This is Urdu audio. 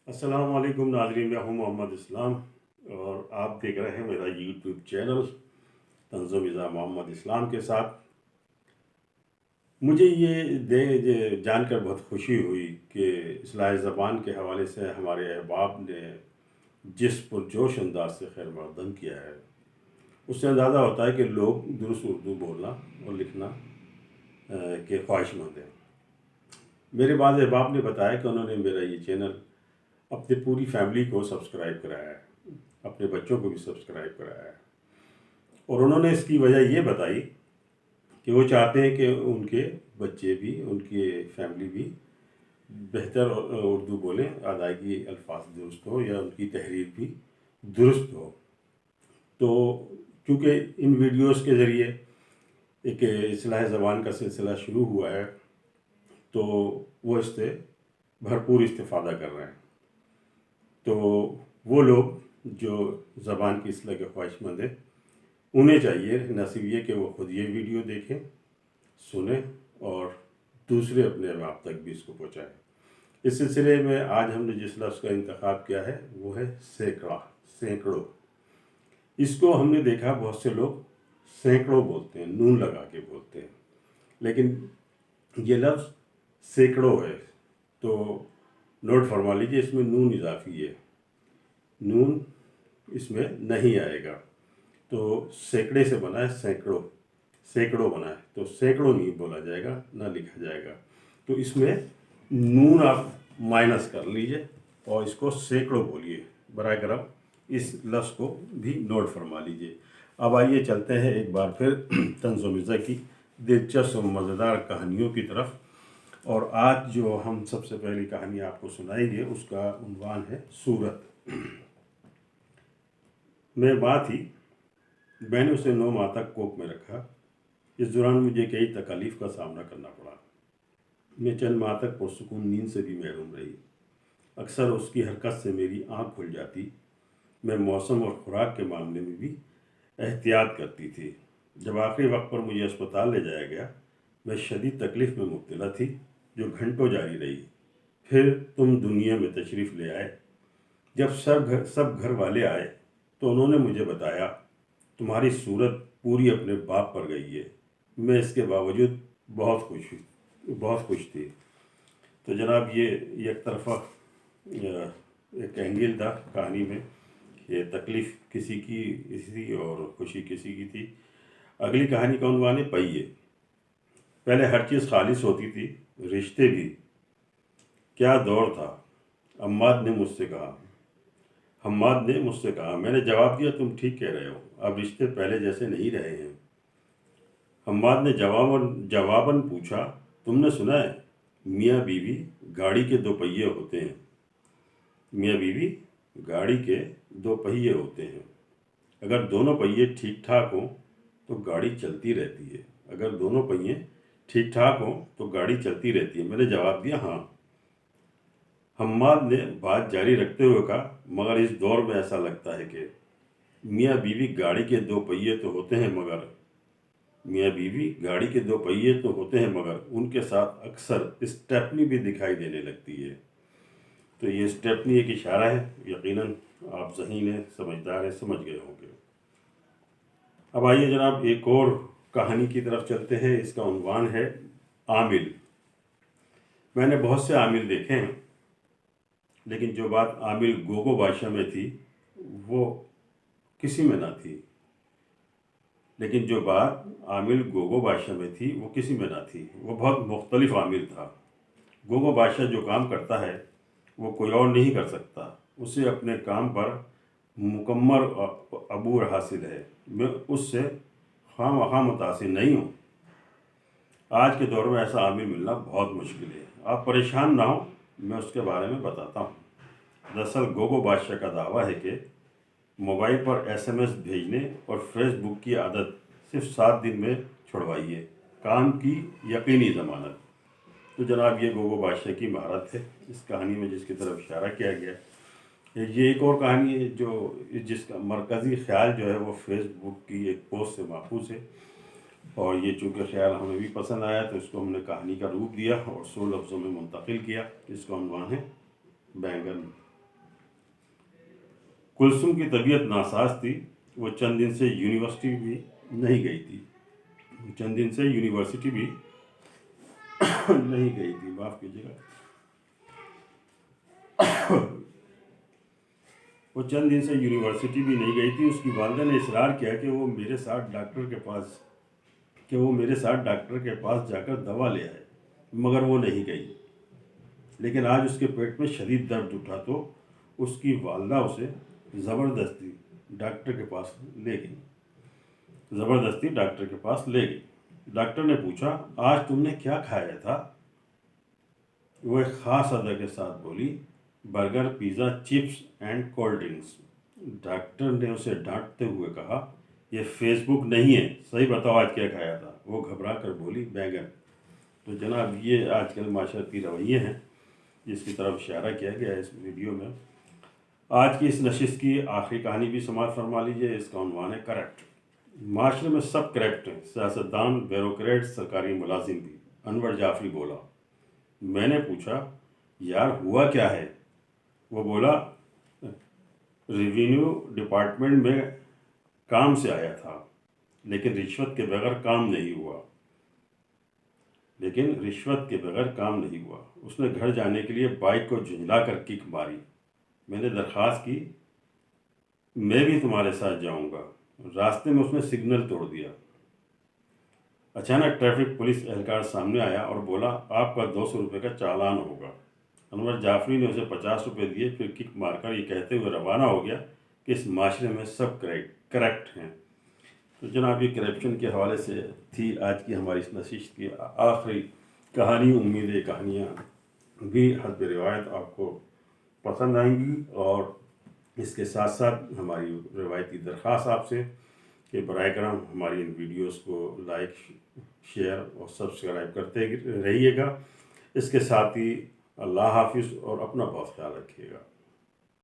السلام علیکم ناظرین، میں ہوں محمد اسلام اور آپ دیکھ رہے ہیں میرا یوٹیوب چینل طنز و مزاح محمد اسلام کے ساتھ۔ مجھے یہ جان کر بہت خوشی ہوئی کہ اصلاح زبان کے حوالے سے ہمارے احباب نے جس پرجوش انداز سے خیر مقدم کیا ہے، اس سے اندازہ ہوتا ہے کہ لوگ درست اردو بولنا اور لکھنا کے خواہش مند ہیں۔ میرے بعض احباب نے بتایا کہ انہوں نے میرا یہ چینل اپنی پوری فیملی کو سبسکرائب کرایا ہے، اپنے بچوں کو بھی سبسکرائب کرایا ہے، اور انہوں نے اس کی وجہ یہ بتائی کہ وہ چاہتے ہیں کہ ان کے بچے بھی، ان کی فیملی بھی بہتر اردو بولیں، ادائیگی الفاظ درست ہو یا ان کی تحریر بھی درست ہو۔ تو چونکہ ان ویڈیوز کے ذریعے ایک اصلاح زبان کا سلسلہ شروع ہوا ہے، تو وہ اس سے بھرپور استفادہ کر رہے ہیں۔ تو وہ لوگ جو زبان کی اصلاح کے خواہش مند ہیں، انہیں چاہیے نہ صرف یہ کہ وہ خود یہ ویڈیو دیکھیں، سنیں اور دوسرے اپنے احباب تک بھی اس کو پہنچائیں۔ اس سلسلے میں آج ہم نے جس لفظ کا انتخاب کیا ہے وہ ہے سینکڑوں۔ اس کو ہم نے دیکھا بہت سے لوگ سینکڑوں بولتے ہیں، نون لگا کے بولتے ہیں، لیکن یہ لفظ سینکڑوں ہے، تو نوٹ فرما لیجیے اس میں نون اضافی ہے، نون اس میں نہیں آئے گا، تو سینکڑے سے بنا ہے سینکڑوں بنا ہے، تو سینکڑوں نہیں بولا جائے گا، نہ لکھا جائے گا۔ تو اس میں نون آپ مائنس کر لیجئے اور اس کو سینکڑوں بولیے۔ برائے کرم اس لفظ کو بھی نوٹ فرما لیجئے۔ اب آئیے چلتے ہیں ایک بار پھر طنز و مزاح کی دلچسپ و مزیدار کہانیوں کی طرف، اور آج جو ہم سب سے پہلی کہانی آپ کو سنائیں گے اس کا عنوان ہے صورت۔ میں ماں تھی، میں نے اسے 9 ماہ تک کوکھ میں رکھا۔ اس دوران مجھے کئی تکالیف کا سامنا کرنا پڑا۔ میں چند ماہ تک پرسکون نیند سے بھی محروم رہی۔ اکثر اس کی حرکت سے میری آنکھ کھل جاتی۔ میں موسم اور خوراک کے معاملے میں بھی احتیاط کرتی تھی۔ جب آخری وقت پر مجھے اسپتال لے جایا گیا، میں شدید تکلیف میں مبتلا تھی جو گھنٹوں جاری رہی۔ پھر تم دنیا میں تشریف لے آئے۔ جب سب گھر والے آئے تو انہوں نے مجھے بتایا تمہاری صورت پوری اپنے باپ پر گئی ہے۔ میں اس کے باوجود بہت خوش تھی۔ تو جناب یہ ایک طرفہ ایک اینگل تھا کہانی میں، یہ تکلیف کسی کی تھی اور خوشی کسی کی تھی۔ اگلی کہانی کا عنوان ہے پہیے۔ پہلے ہر چیز خالص ہوتی تھی، رشتے بھی۔ کیا دور تھا، حماد نے مجھ سے کہا۔ میں نے جواب دیا تم ٹھیک کہہ رہے ہو، اب رشتے پہلے جیسے نہیں رہے ہیں۔ حماد نے جواباً پوچھا تم نے سنا ہے میاں بیوی گاڑی کے 2 پہیے ہوتے ہیں؟ میاں بیوی گاڑی کے 2 پہیے ہوتے ہیں، اگر دونوں پہیے ٹھیک ٹھاک ہوں تو گاڑی چلتی رہتی ہے۔ اگر دونوں پہیے ٹھیک ٹھاک ہوں تو گاڑی چلتی رہتی ہے۔ میں نے جواب دیا ہاں۔ حماد نے بات جاری رکھتے ہوئے کہا مگر اس دور میں ایسا لگتا ہے کہ میاں بیوی گاڑی کے 2 پہیے تو ہوتے ہیں مگر ان کے ساتھ اکثر اسٹیپنی بھی دکھائی دینے لگتی ہے۔ تو یہ اسٹیپنی ایک اشارہ ہے، یقیناً آپ ذہین ہیں، سمجھدار ہیں، سمجھ گئے ہوں گے۔ اب آئیے جناب ایک اور کہانی کی طرف چلتے ہیں، اس کا عنوان ہے عامل۔ میں نے بہت سے عامل دیکھے ہیں، لیکن جو بات عامل گوگو بادشاہ میں تھی وہ کسی میں نہ تھی۔ وہ بہت مختلف عامل تھا۔ گوگو بادشاہ جو کام کرتا ہے وہ کوئی اور نہیں کر سکتا، اسے اپنے کام پر مکمل عبور حاصل ہے۔ میں اس سے خواہ مخواہ متاثر نہیں ہوں۔ آج کے دور میں ایسا عامل ملنا بہت مشکل ہے۔ آپ پریشان نہ ہوں، میں اس کے بارے میں بتاتا ہوں۔ دراصل گوگو بادشاہ کا دعویٰ ہے کہ موبائل پر SMS بھیجنے اور فیس بک کی عادت صرف 7 دن میں چھڑوائیے، کام کی یقینی ضمانت۔ تو جناب یہ گوگو بادشاہ کی مہارت ہے اس کہانی میں جس کی طرف اشارہ کیا گیا۔ یہ ایک اور کہانی ہے جس کا مرکزی خیال جو ہے وہ فیس بک کی ایک پوسٹ سے ماخوذ ہے، اور یہ چونکہ خیال ہمیں بھی پسند آیا تو اس کو ہم نے کہانی کا روپ دیا اور 100 لفظوں میں منتقل کیا۔ اس کا عنوان ہے بینگن۔ کلثوم کی طبیعت ناساز تھی، وہ چند دن سے یونیورسٹی بھی نہیں گئی تھی معاف کیجیے گا۔ وہ چند دن سے یونیورسٹی بھی نہیں گئی تھی۔ اس کی والدہ نے اصرار کیا کہ وہ میرے ساتھ ڈاکٹر کے پاس جا کر دوا لے آئے، مگر وہ نہیں گئی۔ لیکن آج اس کے پیٹ میں شدید درد اٹھا تو اس کی والدہ اسے زبردستی ڈاکٹر کے پاس لے گئی۔ ڈاکٹر نے پوچھا، آج تم نے کیا کھایا تھا؟ وہ ایک خاص ادا کے ساتھ بولی، burger, pizza, chips and cold drinks. Doctor نے اسے ڈانٹتے ہوئے کہا، یہ فیس بک نہیں ہے، صحیح بتاؤ آج کیا کھایا تھا؟ وہ گھبرا کر بولی، بیگن۔ تو جناب یہ آج کل معاشرتی رویے ہیں جس کی طرف اشارہ کیا گیا ہے اس ویڈیو میں۔ آج کی اس نشست کی آخری کہانی بھی سماعت فرما لیجیے۔ اس کا عنوان ہے کرپٹ۔ معاشرے میں سب کرپٹ ہیں، سیاستدان، بیوروکریٹ، سرکاری ملازم بھی۔ انور جعفری بولا۔ میں نے پوچھا، یار ہوا کیا ہے؟ وہ بولا، ریونیو ڈپارٹمنٹ میں کام سے آیا تھا، لیکن رشوت کے بغیر کام نہیں ہوا۔ اس نے گھر جانے کے لیے بائک کو جھنجلا کر کک ماری۔ میں نے درخواست کی، میں بھی تمہارے ساتھ جاؤں گا۔ راستے میں اس نے سگنل توڑ دیا۔ اچانک ٹریفک پولیس اہلکار سامنے آیا اور بولا، آپ کا 200 روپے کا چالان ہوگا۔ انور جعفری نے اسے 50 روپے دیے، پھر کک مار کر یہ کہتے ہوئے روانہ ہو گیا کہ اس معاشرے میں سب کرپٹ ہیں۔ تو جناب یہ کرپشن کے حوالے سے تھی آج کی ہماری اس نشست کی آخری کہانی۔ امید ہے کہانیاں بھی حسب روایت آپ کو پسند آئیں گی، اور اس کے ساتھ ساتھ ہماری روایتی درخواست آپ سے کہ برائے کرم ہماری ان ویڈیوز کو لائک، شیئر اور سبسکرائب کرتے رہیے گا۔ اس کے ساتھ ہی اللہ حافظ، اور اپنا بہت خیال رکھیے گا۔